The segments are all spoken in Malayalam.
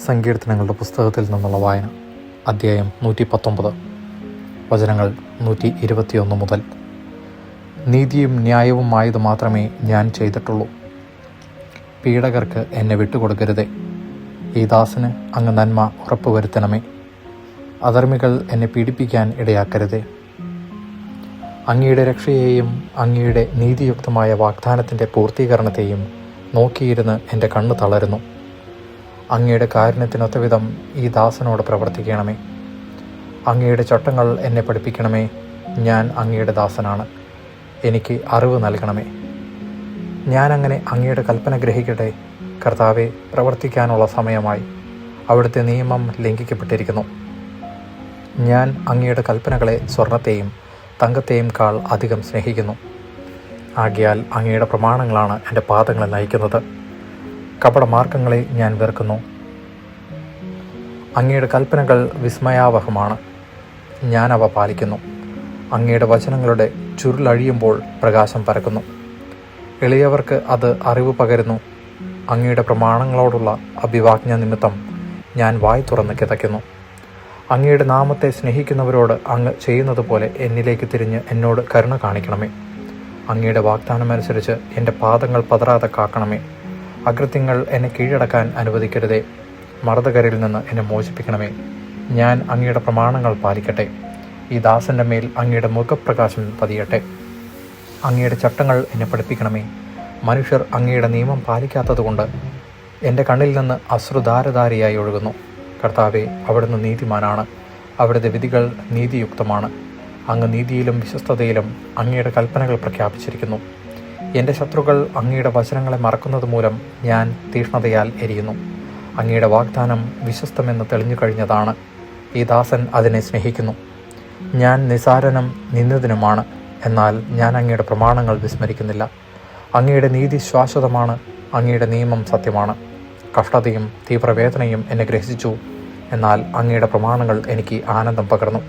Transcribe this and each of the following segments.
സങ്കീർത്തനങ്ങളുടെ പുസ്തകത്തിൽ നിന്നുള്ള വായന. അധ്യായം 119, വചനങ്ങൾ 121 മുതൽ. നീതിയും ന്യായവുമായത് മാത്രമേ ഞാൻ ചെയ്തിട്ടുള്ളൂ. പീഡകർക്ക് എന്നെ വിട്ടുകൊടുക്കരുതേ. ഈ ദാസന് അങ്ങ് നന്മ ഉറപ്പുവരുത്തണമേ. അധർമ്മികൾ എന്നെ പീഡിപ്പിക്കാൻ ഇടയാക്കരുതേ. അങ്ങയുടെ രക്ഷയെയും അങ്ങയുടെ നീതിയുക്തമായ വാഗ്ദാനത്തിൻ്റെ പൂർത്തീകരണത്തെയും നോക്കിയിരുന്ന് എൻ്റെ കണ്ണ് തളരുന്നു. അങ്ങയുടെ കാരുണ്യത്തിനൊത്തവിധം ഈ ദാസനോട് പ്രവർത്തിക്കണമേ. അങ്ങയുടെ ചട്ടങ്ങൾ എന്നെ പഠിപ്പിക്കണമേ. ഞാൻ അങ്ങയുടെ ദാസനാണ്, എനിക്ക് അറിവ് നൽകണമേ. ഞാൻ അങ്ങനെ അങ്ങയുടെ കൽപ്പന ഗ്രഹിക്കട്ടെ. കർത്താവെ, പ്രവർത്തിക്കാനുള്ള സമയമായി. അവിടുത്തെ നിയമം ലംഘിക്കപ്പെട്ടിരിക്കുന്നു. ഞാൻ അങ്ങയുടെ കൽപ്പനകളെ സ്വർണത്തെയും തങ്കത്തെയും കാൾ അധികം സ്നേഹിക്കുന്നു. ആകയാൽ അങ്ങയുടെ പ്രമാണങ്ങളാണ് എൻ്റെ പാദങ്ങളെ നയിക്കുന്നത്. കപടമാർഗങ്ങളെ ഞാൻ വെറുക്കുന്നു. അങ്ങയുടെ കൽപ്പനകൾ വിസ്മയാവഹമാണ്, ഞാൻ അവ പാലിക്കുന്നു. അങ്ങയുടെ വചനങ്ങളുടെ ചുരുളഴിയുമ്പോൾ പ്രകാശം പരക്കുന്നു. എളിയവർക്ക് അത് അറിവ് പകരുന്നു. അങ്ങയുടെ പ്രമാണങ്ങളോടുള്ള അഭിവാജ്ഞ നിമിത്തം ഞാൻ വായ് തുറന്ന് കിതയ്ക്കുന്നു. അങ്ങയുടെ നാമത്തെ സ്നേഹിക്കുന്നവരോട് അങ്ങ് ചെയ്യുന്നത് പോലെ എന്നിലേക്ക് തിരിഞ്ഞ് എന്നോട് കരുണ കാണിക്കണമേ. അങ്ങയുടെ വാഗ്ദാനമനുസരിച്ച് എൻ്റെ പാദങ്ങൾ പതറാതെ കാക്കണമേ. അകൃത്യങ്ങൾ എന്നെ കീഴടക്കാൻ അനുവദിക്കരുതേ. മർദ്ദകരിൽ നിന്ന് എന്നെ മോചിപ്പിക്കണമേ. ഞാൻ അങ്ങയുടെ പ്രമാണങ്ങൾ പാലിക്കട്ടെ. ഈ ദാസൻ്റെ മേൽ അങ്ങയുടെ മുഖപ്രകാശം പതിയട്ടെ. അങ്ങയുടെ ചട്ടങ്ങൾ എന്നെ പഠിപ്പിക്കണമേ. മനുഷ്യർ അങ്ങയുടെ നിയമം പാലിക്കാത്തതുകൊണ്ട് എൻ്റെ കണ്ണിൽ നിന്ന് അശ്രുധാരധാരയായി ഒഴുകുന്നു. കർത്താവെ, അവിടുന്ന് നീതിമാനാണ്. അവിടുത്തെ വിധികൾ നീതിയുക്തമാണ്. അങ്ങ് നീതിയിലും വിശ്വസ്തതയിലും അങ്ങയുടെ കൽപ്പനകൾ പ്രഖ്യാപിച്ചിരിക്കുന്നു. എൻ്റെ ശത്രുക്കൾ അങ്ങയുടെ വചനങ്ങളെ മറക്കുന്നത് മൂലം ഞാൻ തീഷ്ണതയാൽ എരിയുന്നു. അങ്ങയുടെ വാഗ്ദാനം വിശ്വസ്തമെന്ന് തെളിഞ്ഞു കഴിഞ്ഞതാണ്. ഈ ദാസൻ അതിനെ സ്നേഹിക്കുന്നു. ഞാൻ നിസാരനും നിന്ദിതനുമാണ്, എന്നാൽ ഞാൻ അങ്ങയുടെ പ്രമാണങ്ങൾ വിസ്മരിക്കുന്നില്ല. അങ്ങയുടെ നീതി ശാശ്വതമാണ്. അങ്ങയുടെ നിയമം സത്യമാണ്. കഷ്ടതയും തീവ്രവേദനയും എന്നെ ഗ്രഹിച്ചു, എന്നാൽ അങ്ങയുടെ പ്രമാണങ്ങൾ എനിക്ക് ആനന്ദം പകർന്നു.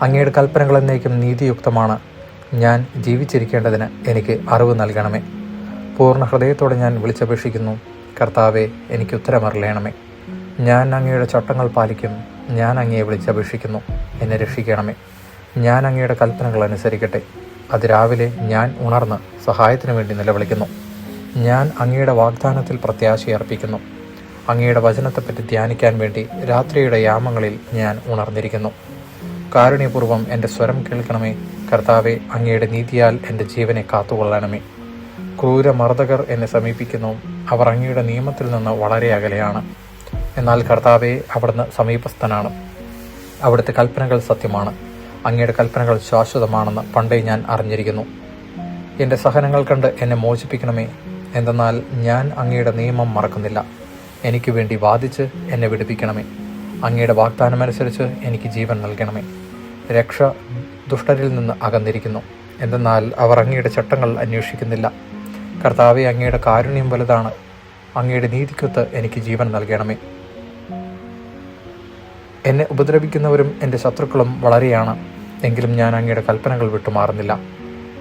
അങ്ങയുടെ കൽപ്പനകൾ എന്നേക്കും നീതിയുക്തമാണ്. ഞാൻ ജീവിച്ചിരിക്കേണ്ടതിന് എനിക്ക് അറിവ് നൽകണമേ. പൂർണ്ണ ഹൃദയത്തോടെ ഞാൻ വിളിച്ചപേക്ഷിക്കുന്നു. കർത്താവെ, എനിക്ക് ഉത്തരമറിയണമേ. ഞാൻ അങ്ങയുടെ ചട്ടങ്ങൾ പാലിക്കും. ഞാൻ അങ്ങയെ വിളിച്ചപേക്ഷിക്കുന്നു. എന്നെ രക്ഷിക്കണമേ. ഞാൻ അങ്ങയുടെ കൽപ്പനകൾ അനുസരിക്കട്ടെ. അതിരാവിലെ ഞാൻ ഉണർന്ന് സഹായത്തിനു വേണ്ടി നിലവിളിക്കുന്നു. ഞാൻ അങ്ങയുടെ വാഗ്ദാനത്തിൽ പ്രത്യാശയർപ്പിക്കുന്നു. അങ്ങയുടെ വചനത്തെപ്പറ്റി ധ്യാനിക്കാൻ വേണ്ടി രാത്രിയുടെ യാമങ്ങളിൽ ഞാൻ ഉണർന്നിരിക്കുന്നു. കാരുണ്യപൂർവ്വം എൻ്റെ സ്വരം കേൾക്കണമേ. കർത്താവെ, അങ്ങയുടെ നീതിയാൽ എൻ്റെ ജീവനെ കാത്തുകൊള്ളണമേ. ക്രൂരമർദ്ദകർ എന്നെ സമീപിക്കുന്നു. അവർ അങ്ങയുടെ നിയമത്തിൽ നിന്ന് വളരെ അകലെയാണ്. എന്നാൽ കർത്താവെ, അവിടുന്ന് സമീപസ്ഥനാണ്. അവിടുത്തെ കൽപ്പനകൾ സത്യമാണ്. അങ്ങയുടെ കൽപ്പനകൾ ശാശ്വതമാണെന്ന് പണ്ടേ ഞാൻ അറിഞ്ഞിരിക്കുന്നു. എൻ്റെ സഹനങ്ങൾ കണ്ട് എന്നെ മോചിപ്പിക്കണമേ. എന്തെന്നാൽ ഞാൻ അങ്ങയുടെ നിയമം മറക്കുന്നില്ല. എനിക്ക് വേണ്ടി വാദിച്ച് എന്നെ വിടുവിക്കണമേ. അങ്ങയുടെ വാഗ്ദാനമനുസരിച്ച് എനിക്ക് ജീവൻ നൽകണമേ. രക്ഷ ദുഷ്ടരിൽ നിന്ന് അകന്നിരിക്കുന്നു. എന്തെന്നാൽ അവർ അങ്ങയുടെ ചട്ടങ്ങൾ അന്വേഷിക്കുന്നില്ല. കർത്താവെ, അങ്ങയുടെ കാരുണ്യം വലുതാണ്. അങ്ങയുടെ നീതിക്കൊത്ത് എനിക്ക് ജീവൻ നൽകണമേ. എന്നെ ഉപദ്രവിക്കുന്നവരും എൻ്റെ ശത്രുക്കളും വളരെയാണ്. എങ്കിലും ഞാൻ അങ്ങയുടെ കൽപ്പനകൾ വിട്ടുമാറുന്നില്ല.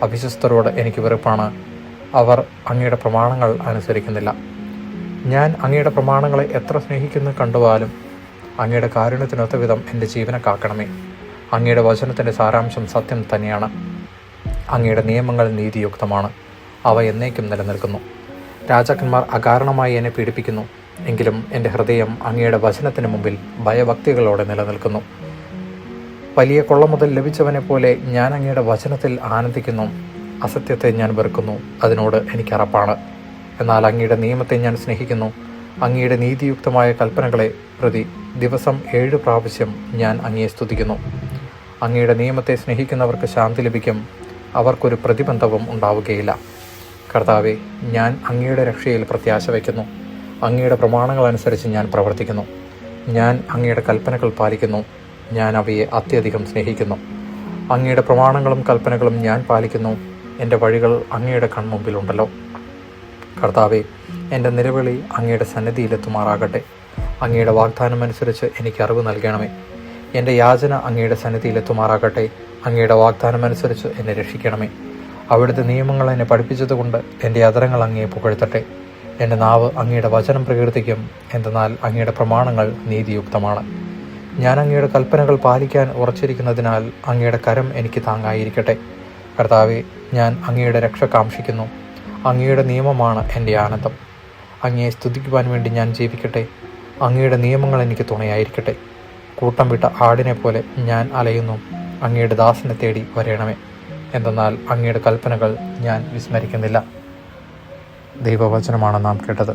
അവിശ്വസ്തരോട് എനിക്ക് വെറുപ്പാണ്. അവർ അങ്ങയുടെ പ്രമാണങ്ങൾ അനുസരിക്കുന്നില്ല. ഞാൻ അങ്ങയുടെ പ്രമാണങ്ങളെ എത്ര സ്നേഹിക്കുന്നു കണ്ടുവാലും അങ്ങയുടെ കാരുണ്യത്തിനൊത്ത വിധം എൻ്റെ ജീവനെ കാക്കണമേ. അങ്ങയുടെ വചനത്തിൻ്റെ സാരാംശം സത്യം തന്നെയാണ്. അങ്ങയുടെ നിയമങ്ങൾ നീതിയുക്തമാണ്. അവ എന്നേക്കും നിലനിൽക്കുന്നു. രാജാക്കന്മാർ അകാരണമായി എന്നെ പീഡിപ്പിക്കുന്നു. എങ്കിലും എൻ്റെ ഹൃദയം അങ്ങയുടെ വചനത്തിന് മുമ്പിൽ ഭയഭക്തികളോടെ നിലനിൽക്കുന്നു. വലിയ കൊള്ള മുതൽ ലഭിച്ചവനെ പോലെ ഞാൻ അങ്ങയുടെ വചനത്തിൽ ആനന്ദിക്കുന്നു. അസത്യത്തെ ഞാൻ വെറുക്കുന്നു. അതിനോട് എനിക്ക് അറപ്പാണ്. എന്നാൽ അങ്ങയുടെ നിയമത്തെ ഞാൻ സ്നേഹിക്കുന്നു. അങ്ങയുടെ നീതിയുക്തമായ കൽപ്പനകളെ പ്രതി ദിവസം 7 പ്രാവശ്യം ഞാൻ അങ്ങയെ സ്തുതിക്കുന്നു. അങ്ങയുടെ നിയമത്തെ സ്നേഹിക്കുന്നവർക്ക് ശാന്തി ലഭിക്കും. അവർക്കൊരു പ്രതിബന്ധവും ഉണ്ടാവുകയില്ല. കർത്താവെ, ഞാൻ അങ്ങയുടെ രക്ഷയിൽ പ്രത്യാശ വയ്ക്കുന്നു. അങ്ങയുടെ പ്രമാണങ്ങളനുസരിച്ച് ഞാൻ പ്രവർത്തിക്കുന്നു. ഞാൻ അങ്ങയുടെ കൽപ്പനകൾ പാലിക്കുന്നു. ഞാൻ അവയെ അത്യധികം സ്നേഹിക്കുന്നു. അങ്ങയുടെ പ്രമാണങ്ങളും കൽപ്പനകളും ഞാൻ പാലിക്കുന്നു. എൻ്റെ വഴികൾ അങ്ങയുടെ കൺമുമ്പിലുണ്ടല്ലോ. കർത്താവെ, എൻ്റെ നിലവിളി അങ്ങയുടെ സന്നിധിയിലെത്തുമാറാകട്ടെ. അങ്ങയുടെ വാഗ്ദാനമനുസരിച്ച് എനിക്ക് അറിവ് നൽകണമേ. എൻ്റെ യാചന അങ്ങയുടെ സന്നിധിയിലെത്തുമാറാകട്ടെ. അങ്ങയുടെ വാഗ്ദാനമനുസരിച്ച് എന്നെ രക്ഷിക്കണമേ. അവിടുത്തെ നിയമങ്ങൾ എന്നെ പഠിപ്പിച്ചതുകൊണ്ട് എൻ്റെ അധരങ്ങൾ അങ്ങയെ പുകഴ്ത്തട്ടെ. എൻ്റെ നാവ് അങ്ങയുടെ വചനം പ്രകീർത്തിക്കും. എന്തെന്നാൽ അങ്ങയുടെ പ്രമാണങ്ങൾ നീതിയുക്തമാണ്. ഞാൻ അങ്ങയുടെ കൽപ്പനകൾ പാലിക്കാൻ ഉറച്ചിരിക്കുന്നതിനാൽ അങ്ങയുടെ കരം എനിക്ക് താങ്ങായിരിക്കട്ടെ. കർത്താവെ, ഞാൻ അങ്ങയുടെ രക്ഷ കാംക്ഷിക്കുന്നു. അങ്ങയുടെ നിയമമാണ് എൻ്റെ ആനന്ദം. അങ്ങയെ സ്തുതിക്കുവാൻ വേണ്ടി ഞാൻ ജീവിക്കട്ടെ. അങ്ങയുടെ നിയമങ്ങൾ എനിക്ക് തുണയായിരിക്കട്ടെ. കൂട്ടം വിട്ട ആടിനെ പോലെ ഞാൻ അലയുന്നു. അങ്ങയുടെ ദാസനെ തേടി വരേണമേ. എന്തെന്നാൽ അങ്ങയുടെ കൽപ്പനകൾ ഞാൻ വിസ്മരിക്കുന്നില്ല. ദൈവവചനമാണ് നാം കേട്ടത്.